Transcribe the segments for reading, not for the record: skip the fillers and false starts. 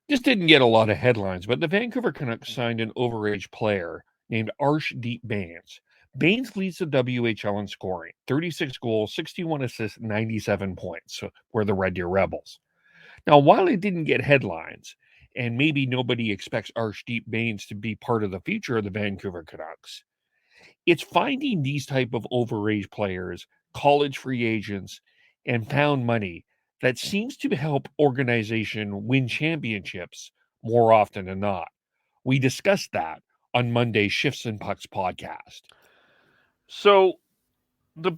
This didn't get a lot of headlines, but the Vancouver Canucks signed an overage player named Arshdeep Bains. Bains leads the WHL in scoring, 36 goals, 61 assists, 97 points, so we're the Red Deer Rebels. Now, while it didn't get headlines, and maybe nobody expects Arshdeep Bains to be part of the future of the Vancouver Canucks, it's finding these type of overage players, college free agents, and found money that seems to help organization win championships more often than not. We discussed that on Monday's Shifts and Pucks podcast. So the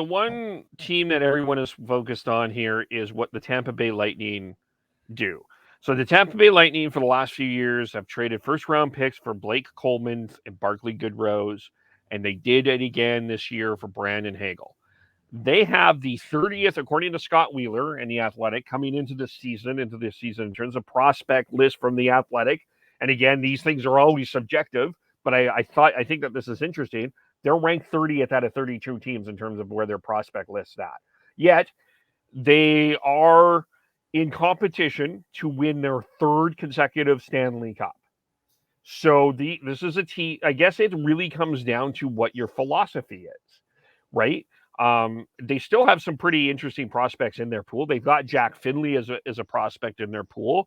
one team that everyone is focused on here is what the Tampa Bay Lightning do. So the Tampa Bay Lightning for the last few years have traded first round picks for Blake Coleman and Barclay Goodrose, and they did it again this year for Brandon Hagel. They have the 30th, according to Scott Wheeler and The Athletic, coming into this season in terms of prospect list from The Athletic. And again, these things are always subjective, but I think that this is interesting. They're ranked 30th out of 32 teams in terms of where their prospect list's at. Yet they are in competition to win their third consecutive Stanley Cup. So this is a team. I guess it really comes down to what your philosophy is, right? They still have some pretty interesting prospects in their pool. They've got Jack Finley as a prospect in their pool.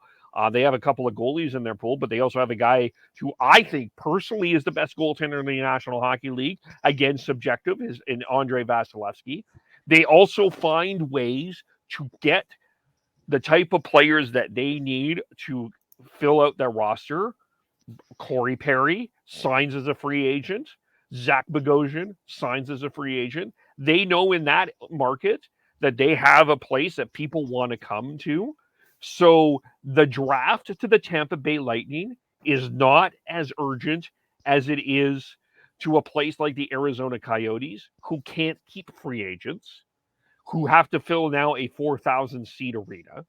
They have a couple of goalies in their pool, but they also have a guy who I think personally is the best goaltender in the National Hockey League. Again, subjective, is in Andrei Vasilevsky. They also find ways to get the type of players that they need to fill out their roster. Corey Perry signs as a free agent. Zach Bogosian signs as a free agent. They know in that market that they have a place that people want to come to. So the draft to the Tampa Bay Lightning is not as urgent as it is to a place like the Arizona Coyotes, who can't keep free agents, who have to fill now a 4,000 seat arena.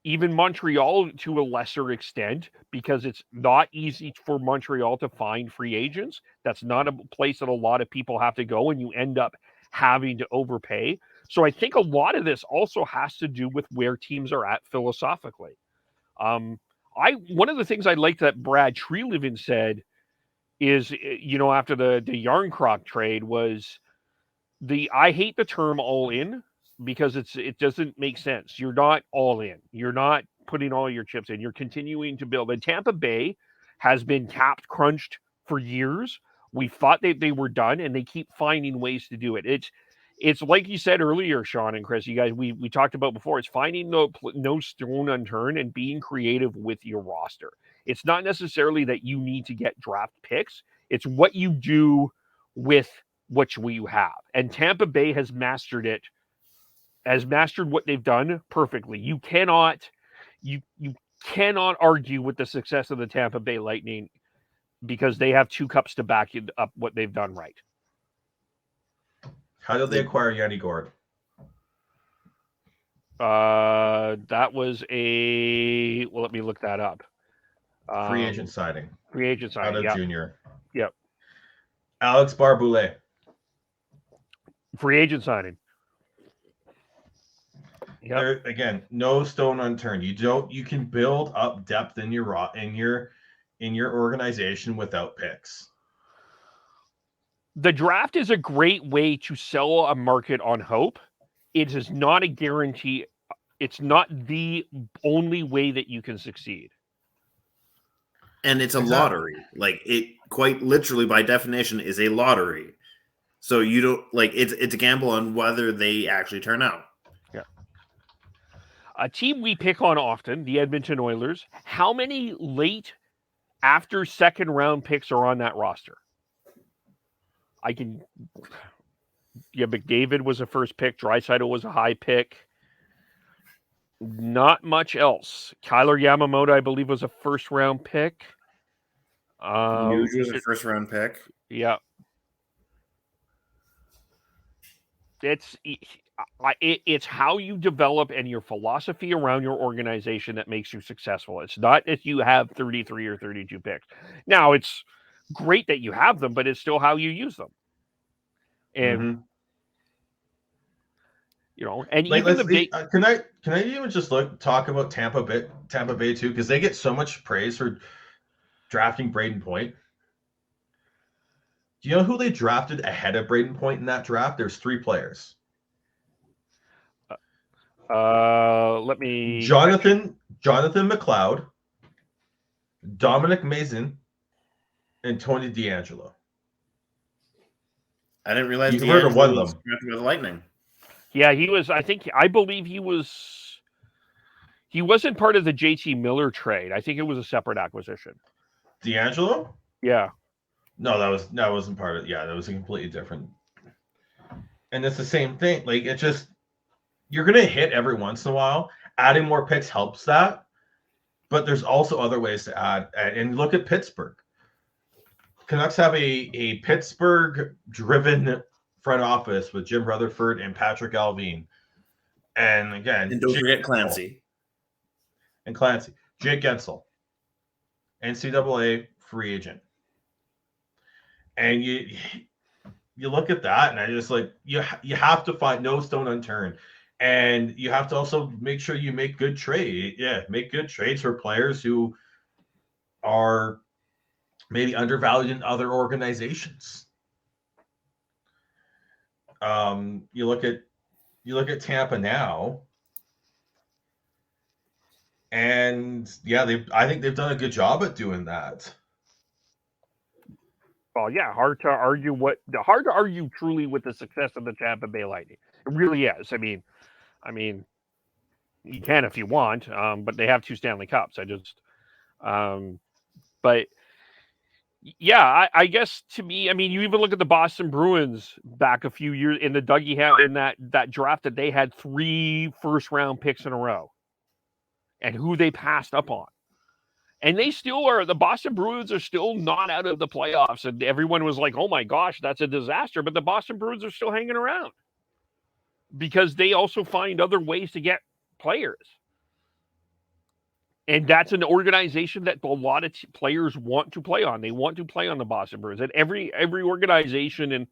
Even Montreal to a lesser extent, because it's not easy for Montreal to find free agents. That's not a place that a lot of people have to go, and you end up having to overpay. So I think a lot of this also has to do with where teams are at philosophically. One of the things I like that Brad Treliving said is, after the Yarncroc trade was I hate the term all in, because it doesn't make sense. You're not all in. You're not putting all your chips in. You're continuing to build. And Tampa Bay has been capped, crunched for years. We thought they were done, and they keep finding ways to do it. It's like you said earlier, Sean and Chris, you guys, we talked about before. It's finding no stone unturned and being creative with your roster. It's not necessarily that you need to get draft picks. It's what you do with what you have. And Tampa Bay has mastered what they've done perfectly. You cannot argue with the success of the Tampa Bay Lightning, because they have two cups to back up what they've done right. How did they acquire Yanni Gourde? That was let me look that up. Free agent signing. Out of junior. Yep. Alex Barboulay. Free agent signing. Yep. There, again, no stone unturned. You can build up depth in your organization without picks. The draft is a great way to sell a market on hope. It is not a guarantee. It's not the only way that you can succeed. And it's a lottery. Like, it quite literally by definition is a lottery. So you don't it's a gamble on whether they actually turn out. Yeah. A team we pick on often, the Edmonton Oilers. How many late after second round picks are on that roster? McDavid was a first pick. Draisaitl was a high pick. Not much else. Kyler Yamamoto, I believe, was a first round pick. Nuge was a first round pick. Yeah. It's how you develop and your philosophy around your organization that makes you successful. It's not if you have 33 or 32 picks. Now, it's great that you have them, but it's still how you use them. And And Like, even the big. can I even just talk about Tampa Bay too, because they get so much praise for drafting Braden Point. Do you know who they drafted ahead of Braden Point in that draft? There's 3 players. Let me. Jonathan McLeod, Dominic Mason, and Tony DeAngelo. I didn't realize You've heard of one of was them. drafted by the Lightning. Yeah, he was. I believe he was. He wasn't part of the JT Miller trade. I think it was a separate acquisition. DeAngelo? Yeah. No, that wasn't part of. Yeah, that was a completely different. And it's the same thing. Like, it just, you're gonna hit every once in a while. Adding more picks helps that, but there's also other ways to add. And look at Pittsburgh. Canucks have a Pittsburgh-driven front office with Jim Rutherford and Patrick Alvin. And again, And don't forget Clancy. Jake Gensel, NCAA free agent. And you look at that, and I just like, you have to find no stone unturned. And you have to also make sure you make good trades. Yeah, make good trades for players who are maybe undervalued in other organizations. You look at Tampa now, and yeah, I think they've done a good job at doing that. Well, yeah, hard to argue truly with the success of the Tampa Bay Lightning. It really is. I mean, you can if you want, but they have 2 Stanley Cups. But yeah, I guess to me, I mean, you even look at the Boston Bruins back a few years in the Dougie in that draft that they had 3 first-round picks in a row, and who they passed up on. And they still are, the Boston Bruins are still not out of the playoffs. And everyone was like, oh my gosh, that's a disaster. But the Boston Bruins are still hanging around because they also find other ways to get players. And that's an organization that a lot of players want to play on. They want to play on the Boston Bruins. And every organization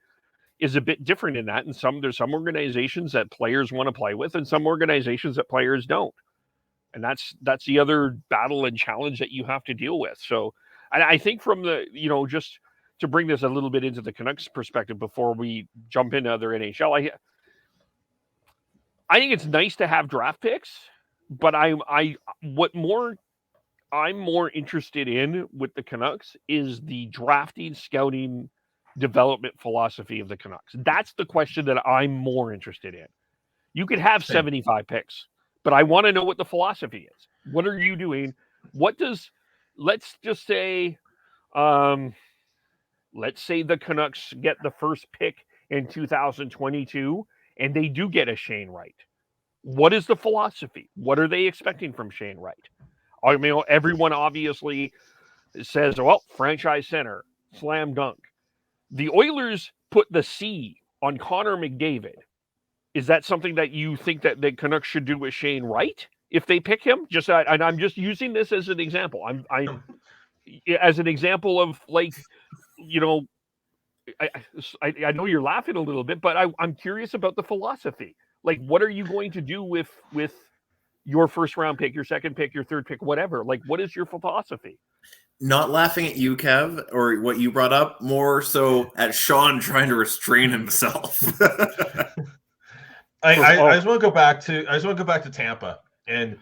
is a bit different in that. And there's some organizations that players want to play with, and some organizations that players don't. And that's the other battle and challenge that you have to deal with. So I think from the, just to bring this a little bit into the Canucks perspective before we jump into other NHL, I think it's nice to have draft picks, but I'm more interested in with the Canucks is the drafting, scouting, development philosophy of the Canucks. That's the question that I'm more interested in. You could have 75 picks, but I want to know what the philosophy is. What are you doing? Let's just say, let's say the Canucks get the first pick in 2022 and they do get a Shane Wright. What is the philosophy? What are they expecting from Shane Wright? I mean, everyone obviously says, well, franchise center, slam dunk. The Oilers put the C on Connor McDavid. Is that something that you think that the Canucks should do with Shane Wright if they pick him? And I'm just using this as an example. As an example of, like, I know you're laughing a little bit, but I'm curious about the philosophy. Like, what are you going to do with your first round pick, your second pick, your third pick, whatever? Like, what is your philosophy? Not laughing at you, Kev, or what you brought up, more so at Sean trying to restrain himself. I just want to go back to Tampa and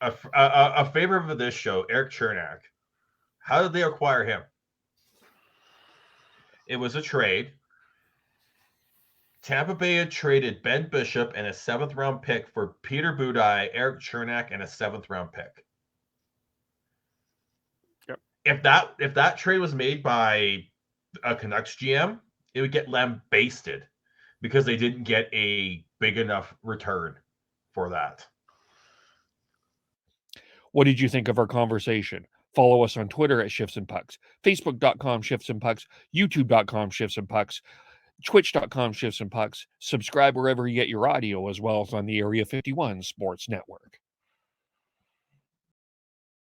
a favorite of this show, Eric Chernak. How did they acquire him? It was a trade. Tampa Bay had traded Ben Bishop and a 7th round pick for Peter Budaj, Eric Chernak, and a 7th round pick. Yep. If that trade was made by a Canucks GM, it would get lambasted because they didn't get a big enough return for that. What did you think of our conversation? Follow us on Twitter at Shifts and Pucks, Facebook.com Shifts and Pucks, YouTube.com Shifts and Pucks, Twitch.com Shifts and Pucks. Subscribe wherever you get your audio, as well as on the Area 51 Sports Network.